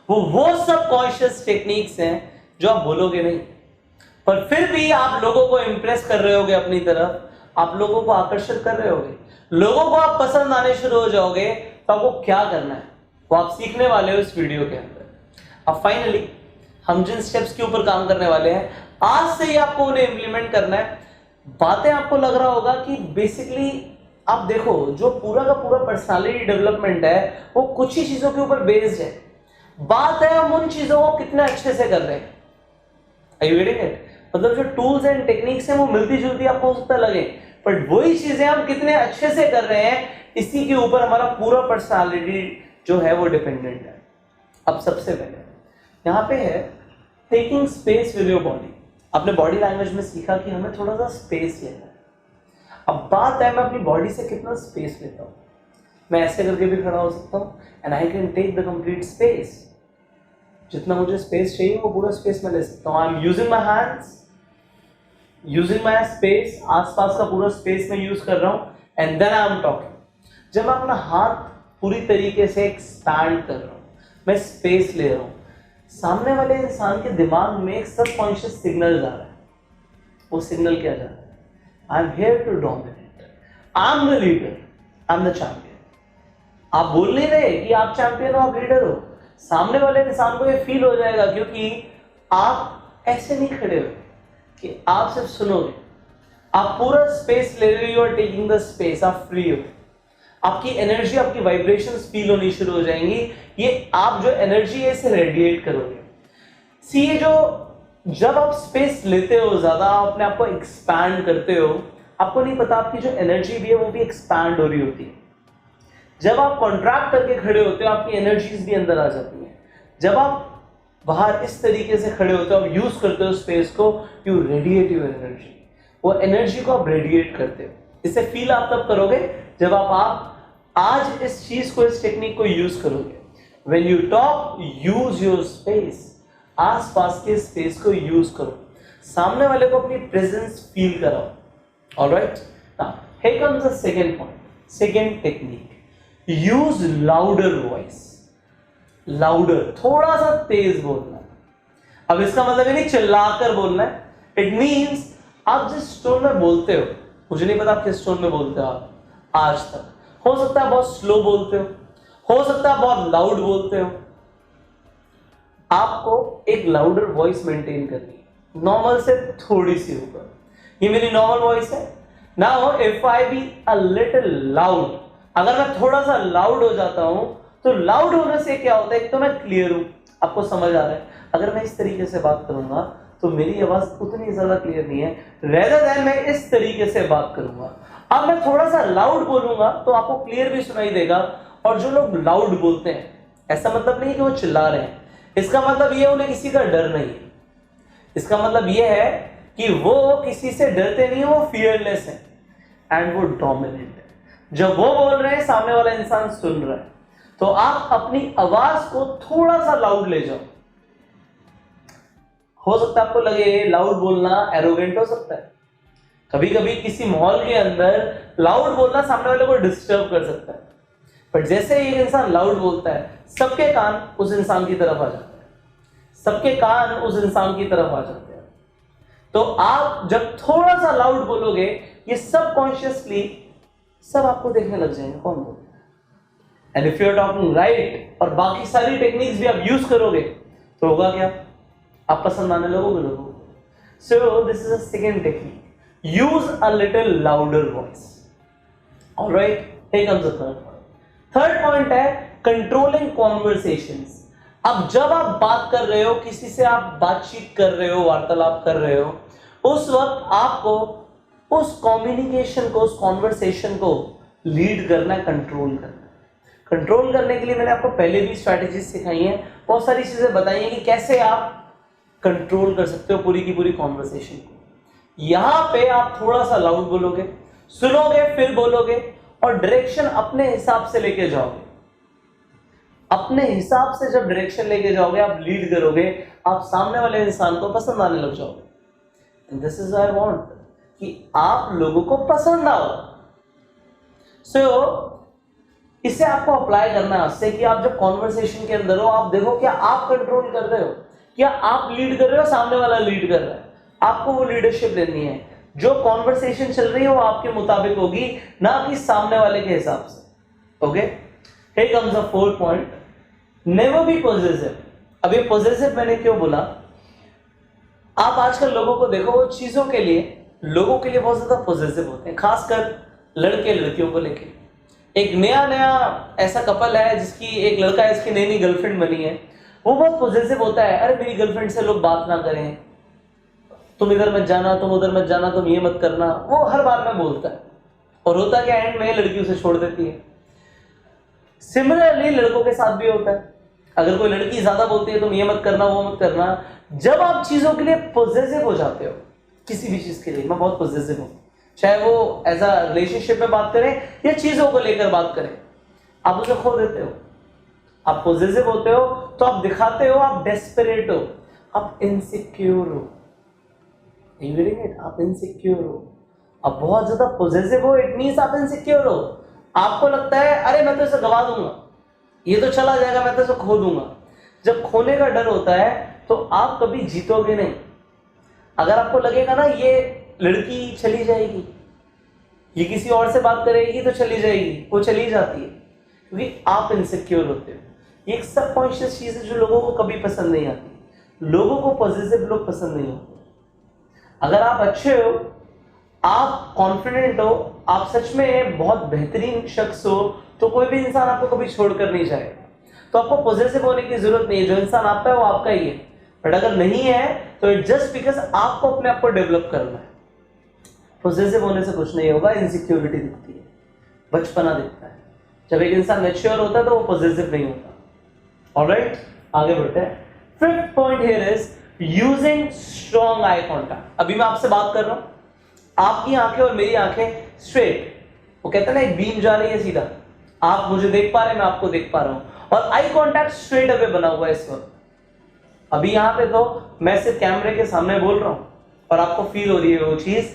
वो सब conscious techniques हैं जो आप बोलोगे नहीं, पर फिर भी आप लोगों को इंप्रेस कर रहे होगे अपनी तरफ, आप लोगों को आकर्षित कर रहे होगे, लोगों को आप पसंद आने शुरू हो जाओगे। तो आपको क्या करना है वो आप सीखने वाले हो इस वीडियो के अंदर। अब फाइनली हम जिन स्टेप्स के ऊपर काम करने वाले हैं, आज से ही आपको उन्हें इंप्लीमेंट करना है। बातें आपको लग रहा होगा कि बेसिकली आप देखो, जो पूरा का पूरा पर्सनालिटी डेवलपमेंट है वो कुछ ही चीजों के ऊपर बेस्ड है। बात है हम उन चीजों को कितने अच्छे से कर रहे हैं। Are you getting it? मतलब जो टूल्स एंड टेक्निक्स हैं वो मिलती जुलती आपको हो सकता लगे, बट वही चीजें हम कितने अच्छे से कर रहे हैं, इसी के ऊपर हमारा पूरा पर्सनालिटी जो है वो डिपेंडेंट है। अब सबसे पहले यहाँ पे है taking space with your body. आपने बॉडी लैंग्वेज में सीखा कि हमें थोड़ा सा स्पेस लेना है। अब बात है मैं अपनी बॉडी से कितना स्पेस लेता हूँ। मैं ऐसे करके भी खड़ा हो सकता हूँ and I can take the complete space. जितना मुझे स्पेस चाहिए वो पूरा स्पेस में ले सकता हूँ। I am using my hands, using my space, आसपास का पूरा स्पेस में यूज कर रहा हूँ and then I am talking. जब मैं अपना हाथ पूरी तरीके से एक्सपैंड कर रहा हूँ, मैं स्पेस ले रहा हूँ, सामने वाले इंसान के दिमाग में एक सबकॉन्शियस सिग्नल जा रहा है। वो सिग्नल क्या जा रहा है? I am here to dominate, I am the leader, I am the champion. आप बोल नहीं रहे कि आप चैंपियन हो, आप लीडर हो। सामने वाले इंसान को ये फील हो जाएगा, क्योंकि आप ऐसे नहीं खड़े हो कि आप सिर्फ सुनोगे, आप पूरा स्पेस ले रहे हो, you are taking the space, आप फ्री हो। आपकी एनर्जी, आपकी वाइब्रेशंस फील होनी शुरू हो जाएंगी। ये आप जो एनर्जी है इसे रेडिएट करोगे। सी ये जो जब आप स्पेस लेते हो, ज्यादा अपने आप को एक्सपैंड करते हो, आपको नहीं पता आपकी जो एनर्जी भी है वो भी एक्सपैंड हो रही होती है। जब आप कॉन्ट्रैक्ट करके खड़े होते हो, आपकी एनर्जीज भी अंदर आ जाती हैं। जब आप बाहर इस तरीके से खड़े होते हो, आप यूज करते हो स्पेस को, यू रेडिएट योर एनर्जी। वो एनर्जी को आप रेडिएट करते हो। इसे फील आप तब करोगे जब आप आज इस चीज को, इस टेक्निक को यूज करोगे। When you talk, use your space. आसपास के स्पेस को यूज करो, सामने वाले को अपनी प्रेजेंस फील कराओ। Alright, now here comes the second point, second technique, use louder voice. Louder, थोड़ा सा तेज बोलना है। अब इसका मतलब ये नहीं चिल्लाकर बोलना है। इट मीन्स आप जिस टोन में बोलते हो, मुझे नहीं पता आप किस टोन में बोलते हो आप आज तक। हो सकता है बहुत स्लो बोलते हो सकता है बहुत लाउड बोलते हो। आपको एक लाउडर वॉइस मेंटेन करनी है, नॉर्मल से थोड़ी सी ऊपर। ये मेरी नॉर्मल वॉइस है। Now if I be a little loud, अगर मैं थोड़ा सा लाउड हो जाता हूं, तो लाउड होने से क्या होता है, एक तो मैं क्लियर हूं, आपको समझ आ रहा है। अगर मैं इस तरीके से बात करूंगा तो मेरी आवाज उतनी ज्यादा क्लियर नहीं है, रेदर देन मैं इस तरीके से बात करूंगा। अब मैं थोड़ा सा लाउड बोलूंगा तो आपको क्लियर भी सुनाई देगा। और जो लोग लाउड बोलते हैं, ऐसा मतलब नहीं कि वो चिल्ला रहे हैं, इसका मतलब ये उन्हें किसी का डर नहीं है। इसका मतलब ये है कि वो किसी से डरते नहीं है, वो फियरलेस है एंड वो डोमिनेंट है। जब वो बोल रहे हैं, सामने वाला इंसान सुन रहा है, तो आप अपनी आवाज को थोड़ा सा लाउड ले जाओ। हो सकता है आपको लगे लाउड बोलना एरोगेंट हो सकता है। कभी कभी किसी मॉल के अंदर लाउड बोलना सामने वाले को डिस्टर्ब कर सकता है, पर जैसे ही एक इंसान लाउड बोलता है, सबके कान उस इंसान की तरफ आ जाते हैं, सबके कान उस इंसान की तरफ आ जाते हैं। तो आप जब थोड़ा सा लाउड बोलोगे, ये सबकॉन्शियसली सब आपको देखने लग जाएंगे कौन बोल रहा है। And if you are talking right और बाकी सारी टेक्निक्स भी आप यूज करोगे, तो होगा क्या, आप पसंद आने लगोगे लोगों को। So this is a second technique, use a little louder voice. Alright, here comes the third point. Third point है कंट्रोलिंग कॉन्वर्सेशंस। अब जब आप बात कर रहे हो, किसी से आप बातचीत कर रहे हो, वार्तालाप कर रहे हो, उस वक्त आपको उस कम्युनिकेशन को, उस कॉन्वर्सेशन को लीड करना है, कंट्रोल करना है। कंट्रोल करने के लिए मैंने आपको पहले भी स्ट्रैटेजीज सिखाई हैं, बहुत सारी चीजें बताई हैं कि कैसे आप कंट्रोल कर सकते हो पूरी की पूरी कॉन्वर्सेशन को। यहां पे आप थोड़ा सा लाउड बोलोगे, सुनोगे, फिर बोलोगे और डायरेक्शन अपने हिसाब से लेके जाओगे। अपने हिसाब से जब डायरेक्शन लेके जाओगे, आप लीड करोगे, आप सामने वाले इंसान को पसंद आने लग जाओगे। दिस इज आई वांट कि आप लोगों को पसंद आओ। सो इसे आपको अप्लाई करना है उससे कि आप जब कॉन्वर्सेशन के अंदर हो आप देखो क्या आप कंट्रोल कर रहे हो, क्या आप लीड कर रहे हो, सामने वाला लीड कर रहा है। आपको वो लीडरशिप लेनी है, जो कॉन्वर्सेशन चल रही है वो आपके मुताबिक होगी, ना कि सामने वाले के हिसाब से। Okay, here comes the fourth point, never be positive. अब ये पॉजिटिव मैंने क्यों बोला, आप आजकल लोगों को देखो वो चीजों के लिए बहुत ज्यादा पॉजिटिव होते हैं, खासकर लड़के लड़कियों को लेके। एक नया ऐसा कपल है जिसकी एक लड़का है, इसकी नई गर्लफ्रेंड बनी है, वो बहुत पॉजिटिव होता है, अरे मेरी गर्लफ्रेंड से लोग बात ना करें, तुम इधर मत जाना, तुम उधर मत जाना, तुम ये मत करना, वो हर बार में बोलता है। और होता क्या, एंड में लड़की उसे छोड़ देती है। सिमिलरली लड़कों के साथ भी होता है, अगर कोई लड़की ज्यादा बोलती है तुम ये मत करना वो मत करना, जब आप चीजों के लिए पॉजिटिव हो जाते हो, किसी भी चीज के लिए मैं बहुत पॉजिटिव हूं, चाहे वो एज अ रिलेशनशिप में बात करें या चीजों को लेकर बात करें, आप उसे खो देते हो। आप पॉजिटिव होते हो तो आप दिखाते हो आप डेस्परेट हो, आप इनसिक्योर हो, आप इनसिक्योर हो। आप बहुत ज्यादा पॉजिटिव हो, इट मींस आप इनसिक्योर हो। आपको लगता है अरे मैं तो इसे गवा दूंगा, ये तो चला जाएगा, मैं तो इसे खो दूंगा। जब खोने का डर होता है तो आप कभी जीतोगे नहीं। अगर आपको लगेगा ना ये लड़की चली जाएगी, ये किसी और से बात करेगी तो चली जाएगी, वो चली जाती है, क्योंकि आप इनसिक्योर होते हो। ये एक सबकॉन्शियस चीज है जो लोगों को कभी पसंद नहीं आती। लोगों को पॉजिटिव लोग पसंद नहीं होते। अगर आप अच्छे हो, आप कॉन्फिडेंट हो, आप सच में बहुत बेहतरीन शख्स हो, तो कोई भी इंसान आपको कभी छोड़कर नहीं जाएगा। तो आपको पॉजिटिव होने की जरूरत नहीं है, जो इंसान आपका है वो आपका ही है। बट अगर नहीं है तो इट जस्ट बिकॉज आपको अपने आप को डेवलप करना है। पॉजिटिव होने से कुछ नहीं होगा, इनसिक्योरिटी दिखती है, बचपना दिखता है। जब एक इंसान मैच्योर होता है तो वो पॉजिटिव नहीं होता। ऑलराइट, आगे बढ़ते हैं। Fifth point here is using strong eye contact. अभी मैं आपसे बात कर रहा हूं, आपकी आंखें और मेरी आंखें स्ट्रेट, वो कहते हैं ना एक बीम जा रही है सीधा, आप मुझे देख पा रहे हैं, मैं आपको देख पा रहा हूं, और आई कॉन्टैक्ट स्ट्रेट अवे बना हुआ है इस वक्त। अभी यहां पे तो मैं सिर्फ कैमरे के सामने बोल रहा हूं और आपको फील हो रही है वो चीज।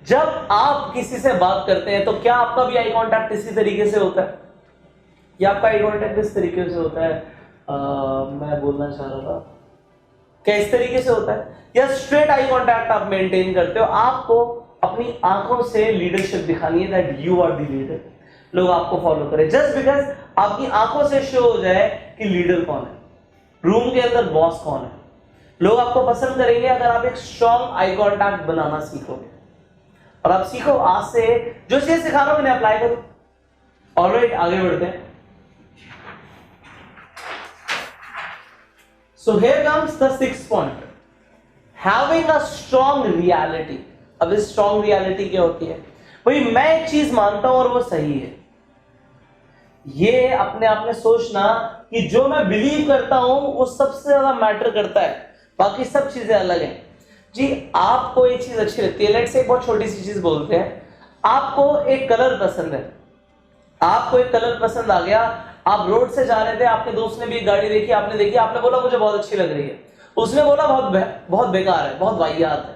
जब आप किसी से बात करते हैं तो क्या आपका भी आई कांटेक्ट इसी तरीके से होता है, या आपका आई कांटेक्ट इस तरीके से होता है? मैं बोलना चाह रहा था, क्या इस तरीके से होता है, या स्ट्रेट आई कांटेक्ट आप मेंटेन करते हो? आपको अपनी आंखों से लीडरशिप दिखानी है, that you are the leader, लोग आपको फॉलो करें जस्ट बिकॉज आपकी आंखों से शो हो जाए कि लीडर कौन है, रूम के अंदर बॉस कौन है। लोग आपको पसंद करेंगे अगर आप एक स्ट्रॉन्ग आई कांटेक्ट बनाना सीखोगे। और आप सीखो, आज से जो चीज सिखा रहा हूं मैंने अप्लाई करो। ऑलराइट, आगे बढ़ते हैं। So here comes the sixth point, having a strong reality. अब इस स्ट्रॉन्ग रियलिटी क्या होती है? भाई मैं एक चीज मानता हूं और वो सही है, ये अपने आप में सोचना कि जो मैं बिलीव करता हूं वो सबसे ज्यादा मैटर करता है, बाकी सब चीजें अलग हैं। जी आपको एक चीज अच्छी लगती है, लेट्स से एक बहुत छोटी सी चीज बोलते हैं, आपको एक कलर पसंद है, आपको एक कलर पसंद आ गया, आप रोड से जा रहे थे, आपके दोस्त ने भी एक गाड़ी देखी, आपने देखी, आपने बोला मुझे बहुत अच्छी लग रही है, उसने बोला बहुत बेकार है, बहुत वाहियात है,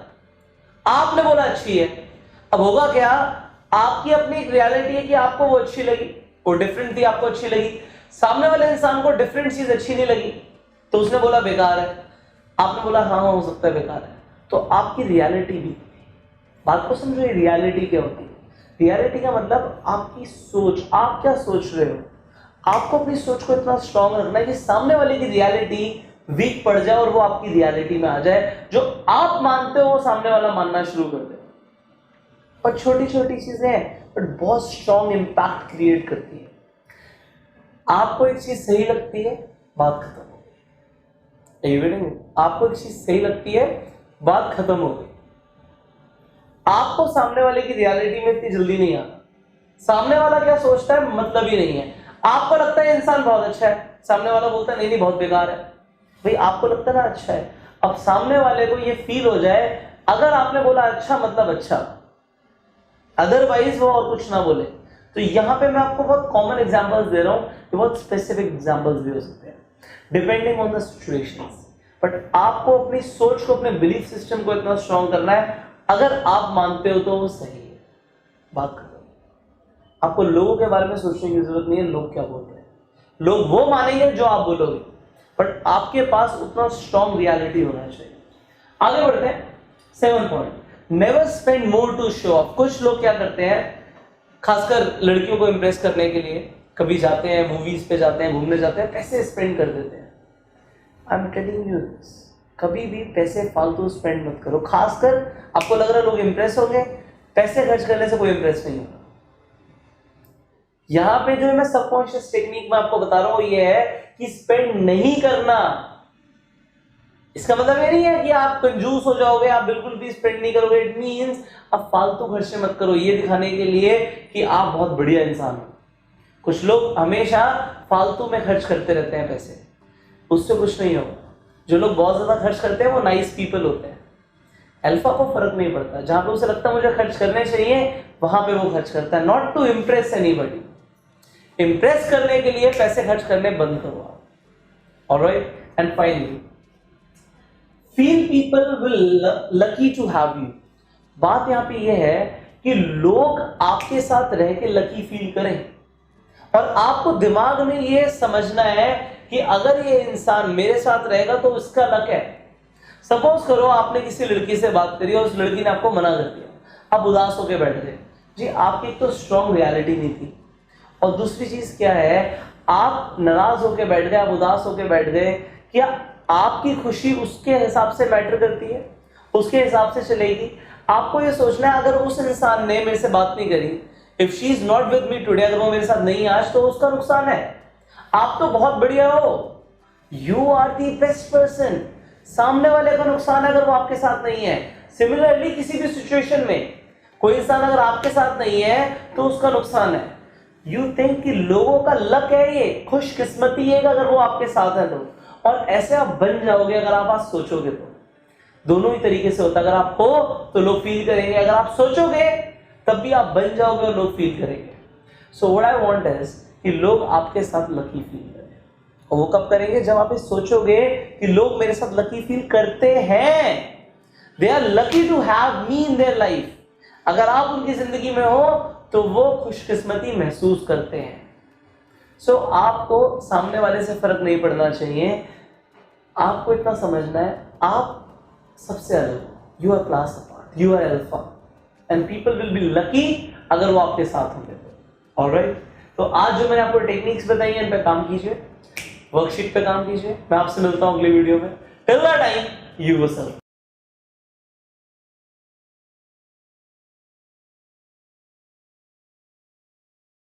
आपने बोला अच्छी है। अब होगा क्या, आपकी अपनी एक रियलिटी है कि आपको वो अच्छी लगी, वो डिफरेंट थी, आपको अच्छी लगी, सामने वाले इंसान को डिफरेंट चीज अच्छी नहीं लगी तो उसने बोला बेकार है, आपने बोला हाँ हो सकता है बेकार है, तो आपकी रियलिटी भी। बात को समझो, ये रियलिटी क्या होती है? रियलिटी का मतलब आपकी सोच, आप क्या सोच रहे हो। आपको अपनी सोच को इतना स्ट्रांग रखना है कि सामने वाले की रियलिटी वीक पड़ जाए और वो आपकी रियलिटी में आ जाए, जो आप मानते हो वो सामने वाला मानना शुरू कर दे। और छोटी छोटी चीजें हैं बट बहुत स्ट्रांग इंपैक्ट क्रिएट करती है। आपको एक चीज सही लगती है, बात खत्म हो गई। आपको एक चीज सही लगती है, बात खत्म हो गई। आपको सामने वाले की रियलिटी में इतनी जल्दी नहीं आना, सामने वाला क्या सोचता है मतलब ही नहीं है। आपको लगता है इंसान बहुत अच्छा है, सामने वाला बोलता है नहीं नहीं बहुत बेकार है, भाई आपको लगता है ना अच्छा है। अब सामने वाले को ये फील हो जाए, अगर आपने बोला अच्छा मतलब अच्छा, अदरवाइज वो और कुछ ना बोले। तो यहां पे मैं आपको बहुत कॉमन एग्जांपल्स दे रहा हूं, बहुत स्पेसिफिक एग्जांपल्स भी हो सकते हैं depending on the situations. But आपको अपनी सोच को, अपने बिलीफ सिस्टम को इतना स्ट्रांग करना है, अगर आप मानते हो तो वो सही है, बात खत्म। आपको लोगों के बारे में सोचने की जरूरत नहीं है लोग क्या बोल रहे हैं, लोग वो मानेंगे जो आप बोलोगे, बट आपके पास उतना स्ट्रॉन्ग रियलिटी होना चाहिए। आगे बढ़ते हैं 7 point, never spend more to show off. कुछ लोग क्या करते हैं, खासकर लड़कियों को इंप्रेस करने के लिए कभी जाते हैं, मूवीज पे जाते हैं, घूमने जाते हैं, पैसे स्पेंड कर देते हैं। I am telling you this, कभी भी पैसे फालतू स्पेंड मत करो। खासकर आपको लग रहा है लोग इंप्रेस होंगे, पैसे खर्च करने से कोई इंप्रेस नहीं होगा। यहां पे जो मैं सबकॉन्शियस टेक्निक में आपको बता रहा हूं ये है कि स्पेंड नहीं करना। इसका मतलब ये नहीं है कि आप कंजूस हो जाओगे, आप बिल्कुल भी स्पेंड नहीं करोगे। इट मींस आप फालतू खर्चे मत करो ये दिखाने के लिए कि आप बहुत बढ़िया इंसान हो। कुछ लोग हमेशा फालतू में खर्च करते रहते हैं पैसे, उससे कुछ नहीं होगा। जो लोग बहुत ज्यादा खर्च करते हैं वो नाइस पीपल होते हैं। अल्फा को फर्क नहीं पड़ता, जहां पे उसे लगता है मुझे खर्च करने चाहिए वहां पे वो खर्च करता है, not to impress anybody. Impress करने के लिए पैसे खर्च करने बंद करो आप। Alright, and finally feel people will lucky to have you. बात यहां पे ये है कि लोग आपके साथ रह के लकी फील करें, और आपको दिमाग में ये समझना है कि अगर ये इंसान मेरे साथ रहेगा तो उसका लक है। सपोज करो आपने किसी लड़की से बात करी और उस लड़की ने आपको मना कर दिया, आप उदास होकर बैठ गए जी। आपकी एक तो स्ट्रॉन्ग रियलिटी नहीं थी, और दूसरी चीज क्या है, आप नाराज होकर बैठ गए, आप उदास होकर बैठ गए। क्या आपकी खुशी उसके हिसाब से मैटर करती है, उसके हिसाब से चलेगी? आपको ये सोचना है अगर उस इंसान ने मेरे से बात नहीं करी, if she is not with me today, अगर वो मेरे साथ नहीं आज, तो उसका नुकसान है। आप तो बहुत बढ़िया हो, you are the best person. सामने वाले का नुकसान है अगर वो आपके साथ नहीं है। सिमिलरली किसी भी सिचुएशन में कोई इंसान अगर आपके साथ नहीं है तो उसका नुकसान है। यू थिंक कि लोगों का लक है, ये खुशकिस्मती है अगर वो आपके साथ है तो, और ऐसे आप बन जाओगे अगर आप आज सोचोगे तो। दोनों ही तरीके से होता है, अगर आप हो तो लोग फील करेंगे, अगर आप सोचोगे तब भी आप बन जाओगे और लोग फील करेंगे। So what I want is कि लोग आपके साथ लकी फील करें, और वो कब करेंगे, जब आप सोचोगे कि लोग मेरे साथ लकी फील करते हैं, they are lucky to have me in their life. अगर आप उनकी जिंदगी में हो तो वो खुशकिस्मती महसूस करते हैं। सो आपको सामने वाले से फर्क नहीं पड़ना चाहिए, आपको इतना समझना है आप सबसे अलग, you are class apart, you are alpha, and people will be lucky अगर वो आपके साथ होंगे तो। ऑलराइट, तो आज जो मैंने आपको टेक्निक्स बताई हैं इन पे काम कीजिए, वर्कशीट पे काम कीजिए। मैं आपसे मिलता हूं अगले वीडियो में। Till that time, you yourself.